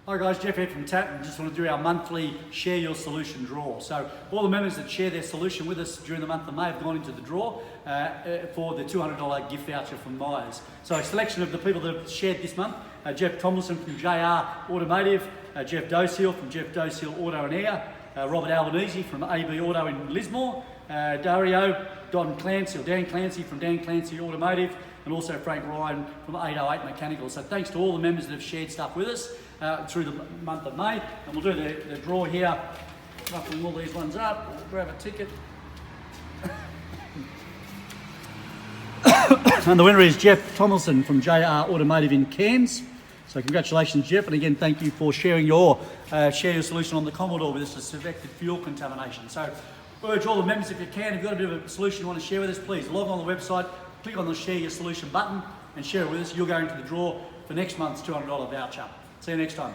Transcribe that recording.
Hi guys, Jeff here from TAT, and just want to do our monthly Share Your Solution draw. So all the members that share their solution with us during the month of May have gone into the draw for the $200 gift voucher from Myers. So a selection of the people that have shared this month, Jeff Thomasen from JR Automotive, Jeff Doessel from Jeff Doessel Auto and Air, Robert Albanese from AB Auto in Lismore, Dario Dan Clancy from Dan Clancy Automotive, and also Frank Ryan from 808 Mechanical. So thanks to all the members that have shared stuff with us through the month of May. And we'll do the draw here, ruffling all these ones up. We'll grab a ticket. And the winner is Jeff Thomasen from JR Automotive in Cairns. So congratulations, Jeff, and again, thank you for sharing your Share Your Solution on the Commodore with us to suspected fuel contamination. So urge all the members, if you can, if you've got a bit of a solution you want to share with us, please log on the website, click on the Share Your Solution button and share it with us. You'll go into the draw for next month's $200 voucher. See you next time.